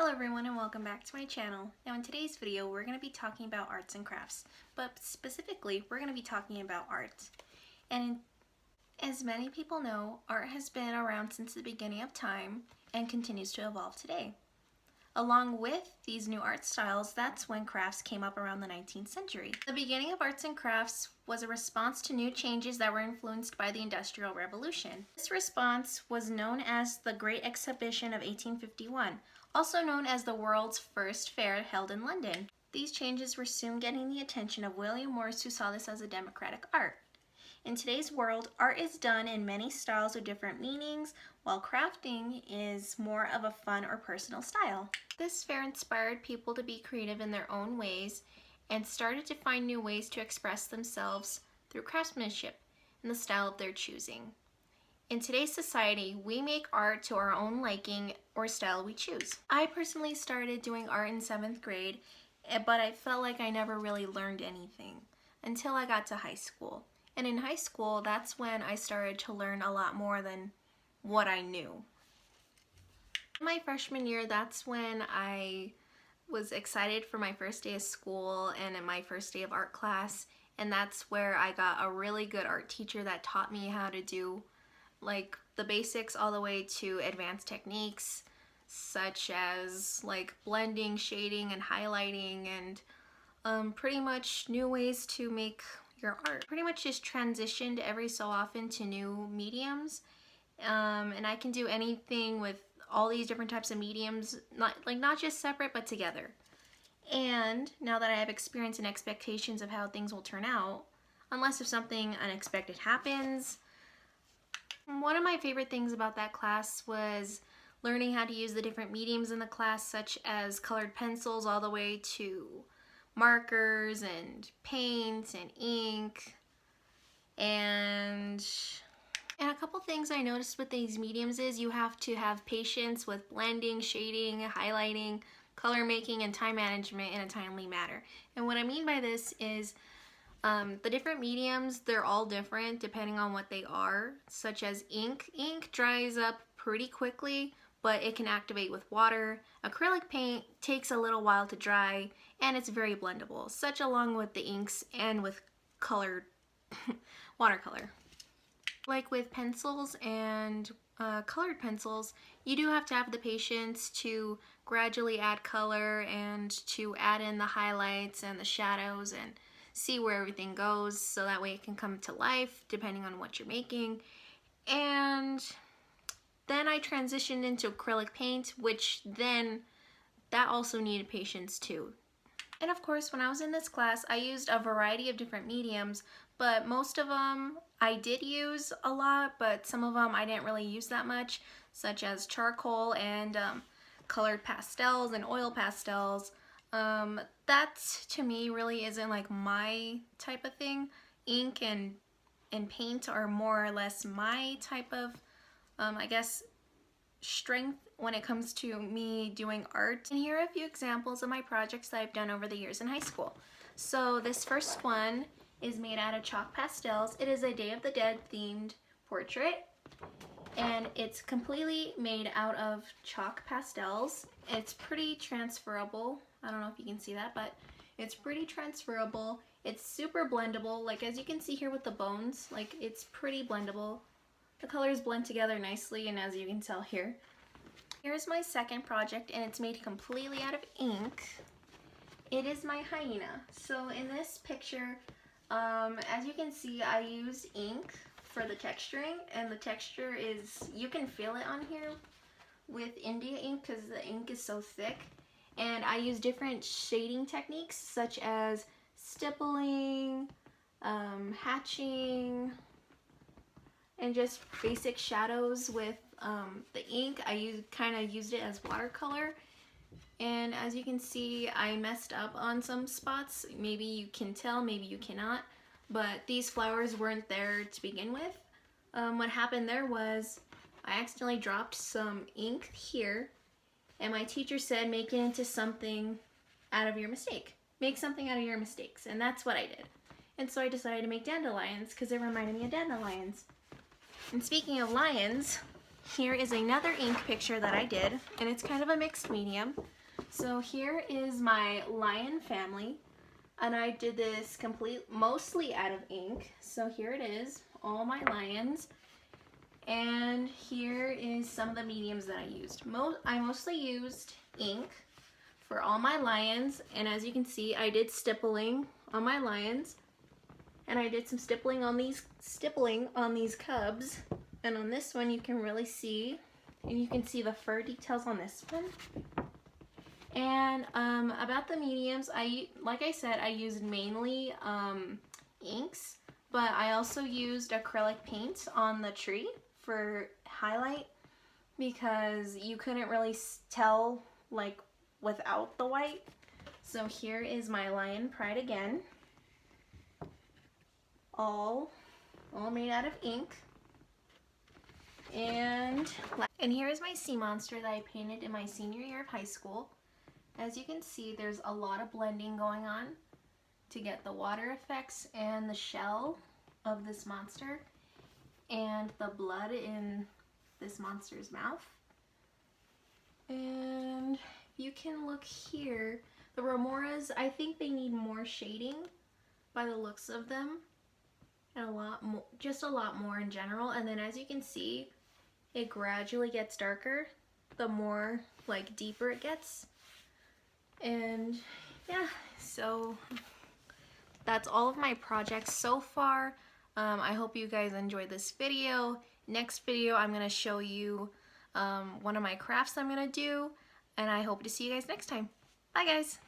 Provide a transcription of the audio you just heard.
Hello everyone and welcome back to my channel. Now in today's video we're going to be talking about arts and crafts, but specifically we're going to be talking about art. And as many people know, art has been around since the beginning of time and continues to evolve today. Along with these new art styles, that's when crafts came up around the 19th century. The beginning of arts and crafts was a response to new changes that were influenced by the Industrial Revolution. This response was known as the Great Exhibition of 1851, also known as the world's first fair held in London. These changes were soon getting the attention of William Morris, who saw this as a democratic art. In today's world, art is done in many styles with different meanings, while crafting is more of a fun or personal style. This fair inspired people to be creative in their own ways and started to find new ways to express themselves through craftsmanship in the style of their choosing. In today's society, we make art to our own liking or style we choose. I personally started doing art in 7th grade, but I felt like I never really learned anything until I got to high school. And in high school, that's when I started to learn a lot more than what I knew. In my freshman year, that's when I was excited for my first day of school and in my first day of art class. And that's where I got a really good art teacher that taught me how to do like the basics all the way to advanced techniques such as like blending, shading, and highlighting, and pretty much new ways to make your art. Pretty much just transitioned every so often to new mediums, and I can do anything with all these different types of mediums, not just separate but together. And now that I have experience and expectations of how things will turn out, unless if something unexpected happens. One of my favorite things about that class was learning how to use the different mediums in the class, such as colored pencils all the way to markers and paint and ink. And a couple things I noticed with these mediums is you have to have patience with blending, shading, highlighting, color making, and time management in a timely manner. And what I mean by this is the different mediums, they're all different depending on what they are, such as ink. Ink dries up pretty quickly, but it can activate with water. Acrylic paint takes a little while to dry, and it's very blendable, such along with the inks and with colored watercolor. Like with pencils and colored pencils, you do have to have the patience to gradually add color and to add in the highlights and the shadows and see where everything goes, so that way it can come to life depending on what you're making. And then I transitioned into acrylic paint, which then that also needed patience too. And of course, when I was in this class, I used a variety of different mediums, but most of them I did use a lot, but some of them I didn't really use that much, such as charcoal and colored pastels and oil pastels. That to me really isn't like my type of thing. Ink and paint are more or less my type of, I guess, strength when it comes to me doing art. And here are a few examples of my projects that I've done over the years in high school. So this first one is made out of chalk pastels. It is a Day of the Dead themed portrait, and it's completely made out of chalk pastels. It's pretty transferable. I don't know if you can see that, but it's pretty transferable. It's super blendable, like as you can see here with the bones, like it's pretty blendable. The colors blend together nicely, and as you can tell here. Here's my second project, and it's made completely out of ink. It is my hyena. So in this picture, as you can see, I use ink for the texturing, and the texture is, you can feel it on here with India ink because the ink is so thick. And I use different shading techniques such as stippling, hatching, and just basic shadows with the ink. I kind of used it as watercolor. And as you can see, I messed up on some spots. Maybe you can tell, maybe you cannot. But these flowers weren't there to begin with. What happened there was I accidentally dropped some ink here. And my teacher said, make it into something out of your mistake. Make something out of your mistakes. And that's what I did. And so I decided to make dandelions because it reminded me of dandelions. And speaking of lions, here is another ink picture that I did, and it's kind of a mixed medium. So here is my lion family, and I did this mostly out of ink. So here it is, all my lions. And here is some of the mediums that I used. I mostly used ink for all my lions, and as you can see, I did stippling on my lions, and I did some stippling on these cubs. And on this one, you can really see, and you can see the fur details on this one. And about the mediums, like I said, I used mainly inks, but I also used acrylic paint on the tree for highlight because you couldn't really tell like without the white. So here is my Lion Pride again, all made out of ink. And here is my sea monster that I painted in my senior year of high school. As you can see, there's a lot of blending going on to get the water effects and the shell of this monster and the blood in this monster's mouth. And you can look here, the remoras, I think they need more shading by the looks of them, and just a lot more in general. And then as you can see, it gradually gets darker the more like deeper it gets. And yeah, so that's all of my projects so far. I hope you guys enjoyed this video. Next video, I'm gonna show you one of my crafts I'm gonna do, and I hope to see you guys next time. Bye guys.